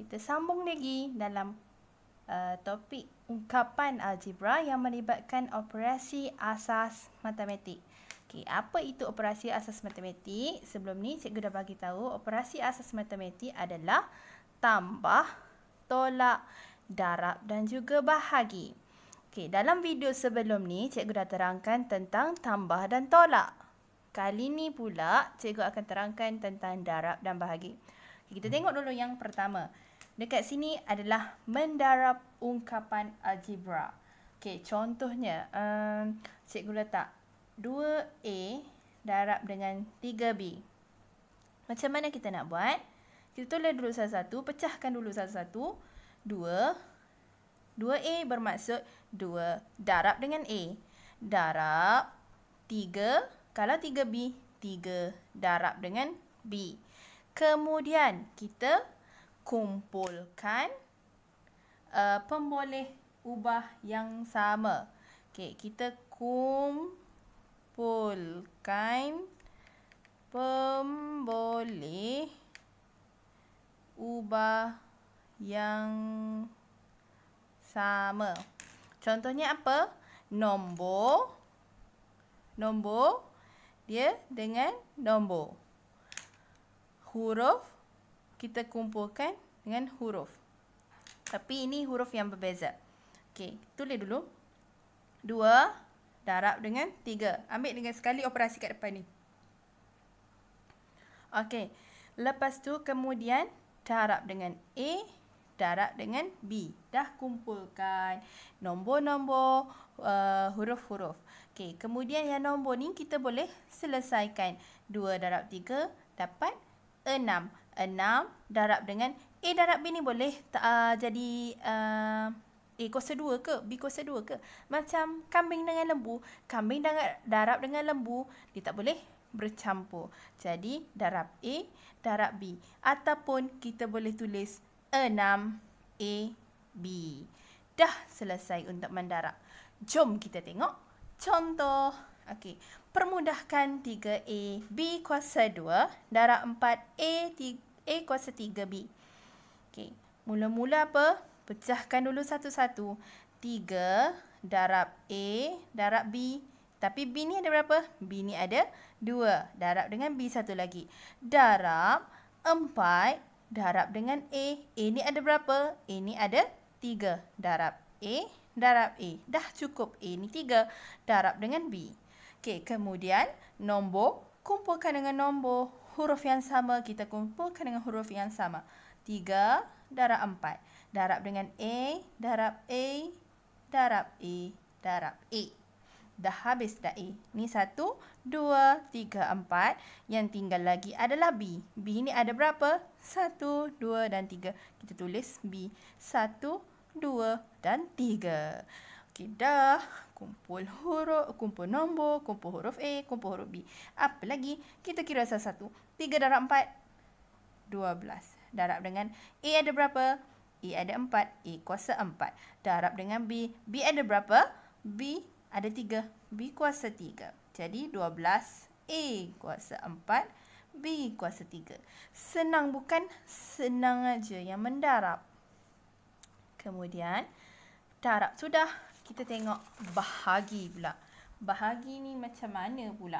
Kita sambung lagi dalam topik ungkapan algebra yang melibatkan operasi asas matematik. Okey, apa itu operasi asas matematik? Sebelum ni cikgu dah bagi tahu operasi asas matematik adalah tambah, tolak, darab dan juga bahagi. Okey, dalam video sebelum ni cikgu dah terangkan tentang tambah dan tolak. Kali ni pula cikgu akan terangkan tentang darab dan bahagi. Kita tengok dulu yang pertama. Dekat sini adalah mendarab ungkapan algebra. Okey, contohnya cikgu letak 2A darab dengan 3B. Macam mana kita nak buat? Kita tulis dulu satu-satu, pecahkan dulu satu-satu. 2A bermaksud 2 darab dengan A. Darab 3, kalau 3B, 3 darab dengan B. Kemudian kita kumpulkan pemboleh ubah yang sama. Okey, kita kumpulkan pemboleh ubah yang sama. Contohnya apa? Nombor dia dengan nombor. Huruf kita kumpulkan dengan huruf. Tapi ini huruf yang berbeza. Okey, tulis dulu. 2 darab dengan 3. Ambil dengan sekali operasi kat depan ni. Okey, lepas tu kemudian darab dengan A, darab dengan B. Dah kumpulkan nombor-nombor, huruf-huruf. Okey, kemudian yang nombor ni kita boleh selesaikan. 2 darab 3 dapat 6. 6 darab dengan A darab B ni boleh jadi A kuasa 2 ke? B kuasa 2 ke? Macam kambing dengan lembu. Kambing darab dengan lembu, dia tak boleh bercampur. Jadi darab A, darab B. Ataupun kita boleh tulis 6A, B. Dah selesai untuk mendarab. Jom kita tengok contoh. Okey, permudahkan 3A, B kuasa 2, darab 4A, A kuasa 3B. Okey, mula-mula apa? Pecahkan dulu satu-satu. 3 darab A, darab B. Tapi B ni ada berapa? B ni ada 2. Darab dengan B satu lagi. Darab 4, darab dengan A. A ni ada berapa? A ni ada 3. Darab A, darab A. Dah cukup. A ni 3. Darab dengan B. Okey, kemudian nombor, kumpulkan dengan nombor. Huruf yang sama, kita kumpulkan dengan huruf yang sama. 3 darab 4. Darab dengan A, darab A, darab A, darab A. Dah habis dah A. Ni 1, 2, 3, 4. Yang tinggal lagi adalah B. B ni ada berapa? 1, 2 dan 3. Kita tulis B. 1, 2 dan 3. Okey, dah. Kumpul huruf, kumpul nombor, kumpul huruf A, kumpul huruf B. Apa lagi? Kita kira satu-satu. 3 darab 4, 12. Darab dengan A ada berapa? A ada 4. A kuasa 4. Darab dengan B. B ada berapa? B ada 3. B kuasa 3. Jadi 12. A kuasa 4. B kuasa 3. Senang bukan? Senang aja yang mendarab. Kemudian, darab sudah. Kita tengok bahagi pula. Bahagi ni macam mana pula?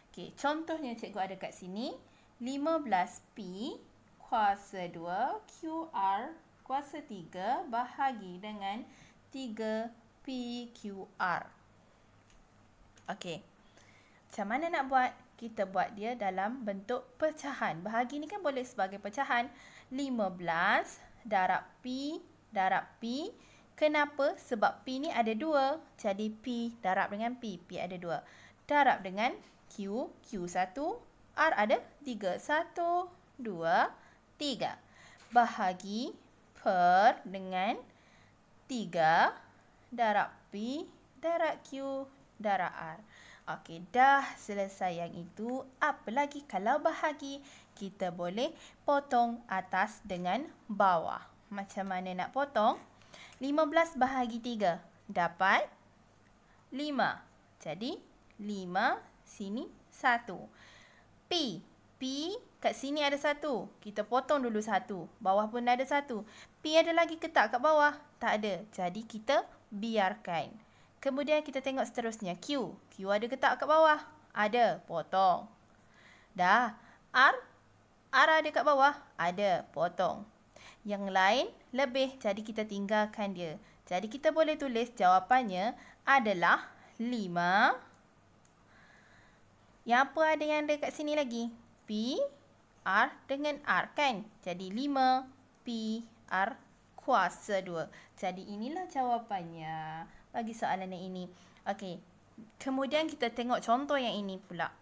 Okey, contohnya cikgu ada kat sini. 15P kuasa 2 QR kuasa 3 bahagi dengan 3PQR. Okey. Macam mana nak buat? Kita buat dia dalam bentuk pecahan. Bahagi ni kan boleh sebagai pecahan. 15 darab P darab P. Kenapa? Sebab P ni ada 2. Jadi P darab dengan P. P ada 2. Darab dengan Q. Q1. R ada 3. 1, 2, 3. Bahagi per dengan 3 darab P darab Q darab R. Okey, dah selesai yang itu. Apa lagi kalau bahagi? Kita boleh potong atas dengan bawah. Macam mana nak potong? 15 bahagi 3 dapat 5. Jadi 5 sini 1. P kat sini ada 1. Kita potong dulu 1. Bawah pun ada 1. P ada lagi ke tak kat bawah? Tak ada. Jadi kita biarkan. Kemudian kita tengok seterusnya. Q. Q ada ke tak kat bawah? Ada. Potong. Dah. R. R ada kat bawah? Ada. Potong. Yang lain lebih. Jadi kita tinggalkan dia. Jadi kita boleh tulis jawapannya adalah 5. Yang apa ada yang ada kat sini lagi? P, R dengan R kan? Jadi 5 P, R kuasa 2. Jadi inilah jawapannya bagi soalan yang ini. Okey. Kemudian kita tengok contoh yang ini pula.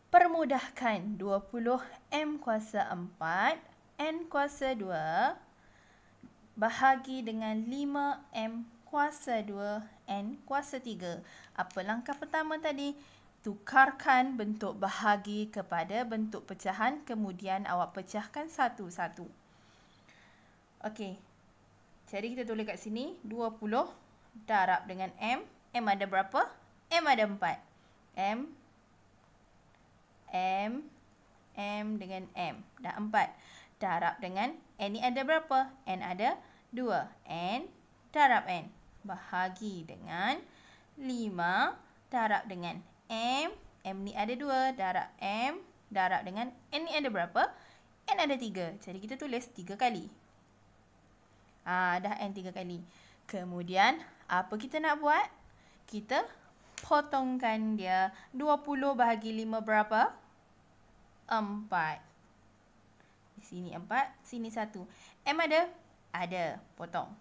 Permudahkan 20 M kuasa 4, N kuasa 2 bahagi dengan 5 M kuasa 2, N kuasa 3. Apa langkah pertama tadi? Tukarkan bentuk bahagi kepada bentuk pecahan. Kemudian awak pecahkan satu-satu. Okey. Jadi kita tulis kat sini 20 darab dengan M. M ada berapa? M ada 4. M dengan M. Dah 4. Darab dengan N ni ada berapa? N ada 2. N darab N. Bahagi dengan 5 darab dengan M. M ni ada 2. Darab M. Darab dengan N ni ada berapa? N ada 3. Jadi kita tulis 3 kali. Dah N 3 kali. Kemudian, apa kita nak buat? Kita potongkan dia. 20 bahagi 5 berapa? 4. Di sini 4. Sini 1. M ada? Ada. Potong.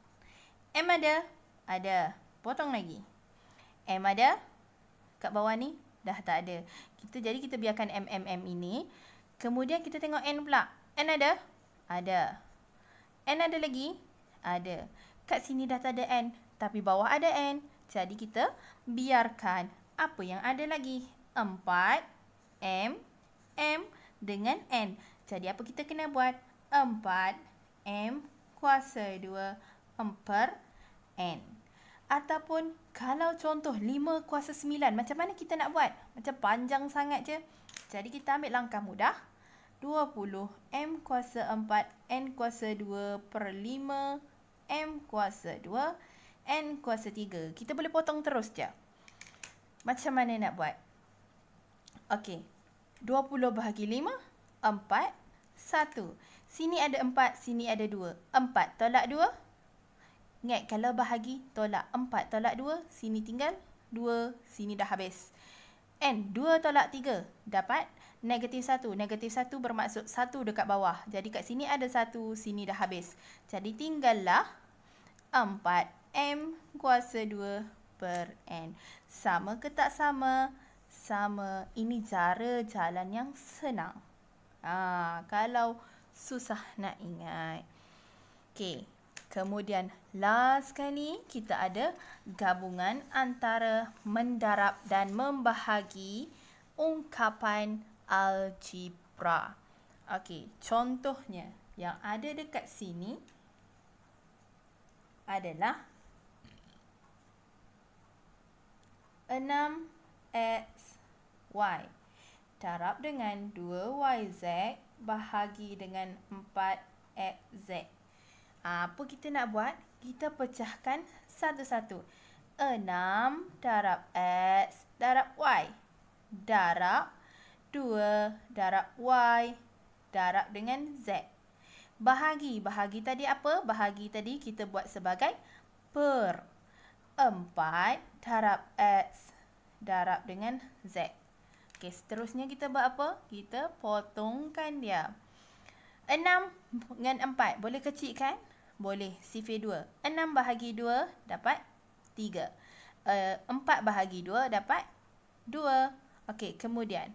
M ada? Ada. Potong lagi. M ada? Kat bawah ni dah tak ada. Jadi kita biarkan M ini. Kemudian kita tengok N pula. N ada? Ada. N ada lagi? Ada. Kat sini dah tak ada N. Tapi bawah ada N. Jadi kita biarkan. Apa yang ada lagi? 4 M dengan N. Jadi apa kita kena buat? 4 M kuasa 2 per N. Ataupun kalau contoh 5 kuasa 9. Macam mana kita nak buat? Macam panjang sangat je. Jadi kita ambil langkah mudah. 20 M kuasa 4 N kuasa 2 per 5 M kuasa 2 N kuasa 3. Kita boleh potong terus je. Macam mana nak buat? Okey. 20 bahagi 5. 4. 1. Sini ada 4. Sini ada 2. 4 tolak 2. Ingat, kalau bahagi, tolak 4 tolak 2, sini tinggal 2, sini dah habis. N, 2 tolak 3, dapat negatif 1. Negatif 1 bermaksud 1 dekat bawah. Jadi kat sini ada 1, sini dah habis. Jadi tinggallah 4 M kuasa 2 per N. Sama ke tak sama? Sama. Ini cara jalan yang senang. Kalau susah nak ingat. Okey. Kemudian last kali kita ada gabungan antara mendarab dan membahagi ungkapan algebra. Okey, contohnya yang ada dekat sini adalah 6xy darab dengan 2yz bahagi dengan 4xz. Apa kita nak buat? Kita pecahkan satu-satu. 6 darab X darab Y. Darab 2 darab Y darab dengan Z. Bahagi. Bahagi tadi apa? Bahagi tadi kita buat sebagai per. 4 darab X darab dengan Z. Okey, seterusnya kita buat apa? Kita potongkan dia. 6 dengan 4. Boleh kecilkan? Boleh. Sifir 2. 6 bahagi 2 dapat 3. 4 bahagi 2 dapat 2. Okey, kemudian.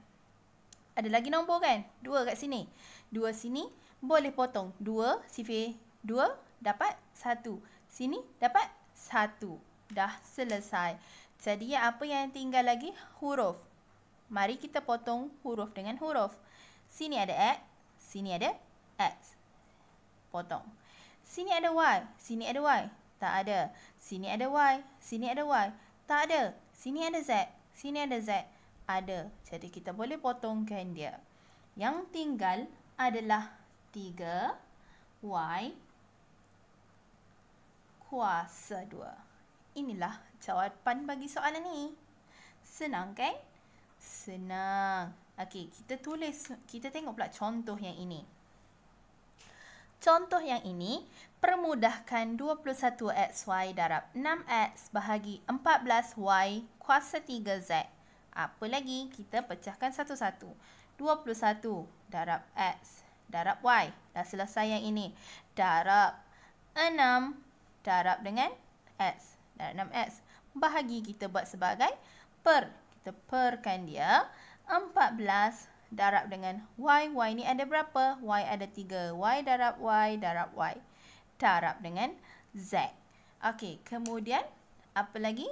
Ada lagi nombor kan? 2 kat sini. 2 sini boleh potong. 2 sifir 2 dapat 1. Sini dapat 1. Dah selesai. Jadi apa yang tinggal lagi? Huruf. Mari kita potong huruf dengan huruf. Sini ada X. Sini ada X. Potong. Sini ada Y. Sini ada Y. Tak ada. Sini ada Y. Sini ada Y. Tak ada. Sini ada Z. Sini ada Z. Ada. Jadi kita boleh potongkan dia. Yang tinggal adalah 3y kuasa 2. Inilah jawapan bagi soalan ni. Senang kan? Senang. Okey, kita tengok pula contoh yang ini. Contoh yang ini, permudahkan 21xy darab 6x bahagi 14y kuasa 3z. Apa lagi? Kita pecahkan satu-satu. 21 darab x darab y. Dah selesai yang ini. Darab 6 darab dengan x. Darab 6x. Bahagi kita buat sebagai per. Kita perkan dia. 14 darab dengan y. Y ni ada berapa? Y ada 3. Y darab y darab y. Darab dengan z. Okey, kemudian apa lagi?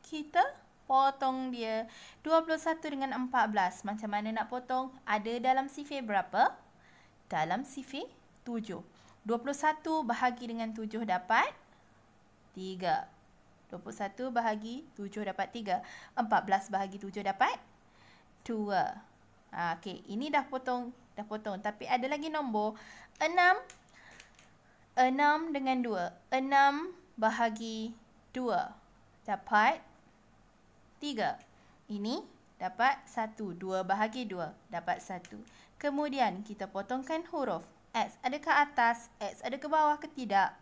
Kita potong dia. 21 dengan 14. Macam mana nak potong? Ada dalam sifir berapa? Dalam sifir 7. 21 bahagi dengan 7 dapat 3. 21 bahagi 7 dapat 3. 14 bahagi 7 dapat 2. Okey, ini dah potong. Tapi ada lagi nombor 6. 6 dengan 2. 6 bahagi 2 dapat 3. Ini dapat 1. 2 bahagi 2 dapat 1. Kemudian kita potongkan huruf. X ada ke atas, X ada ke bawah ke tidak?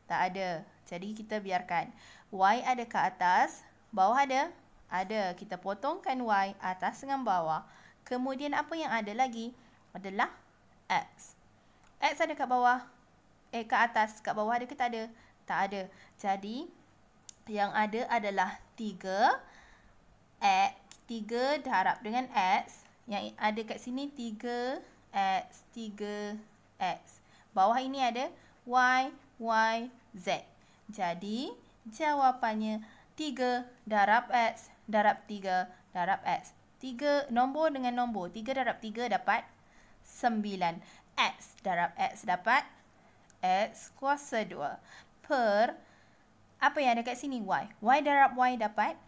Tak ada. Jadi kita biarkan. Y ada ke atas, bawah ada? Ada. Kita potongkan Y atas dengan bawah. Kemudian apa yang ada lagi? Adalah X. X ada kat bawah. Ke atas. Kat bawah ada ke tak ada? Tak ada. Jadi yang ada adalah 3 darab dengan X. Yang ada kat sini 3x, 3x. Bawah ini ada y, z. Jadi, jawapannya 3 darab x darab 3 darab x. 3 nombor dengan nombor. 3 darab 3 dapat 9. X darab x dapat x kuasa 2. Per, apa yang ada kat sini? Y. Y darab y dapat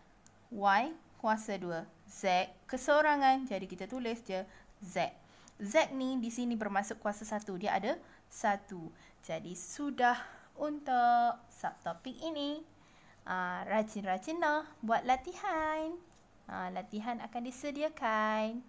y kuasa 2. Z keseorangan, jadi kita tulis je Z. Z ni di sini bermaksud kuasa 1. Dia ada 1. Jadi sudah untuk subtopik ini. Rajin-rajinlah buat latihan. Latihan akan disediakan.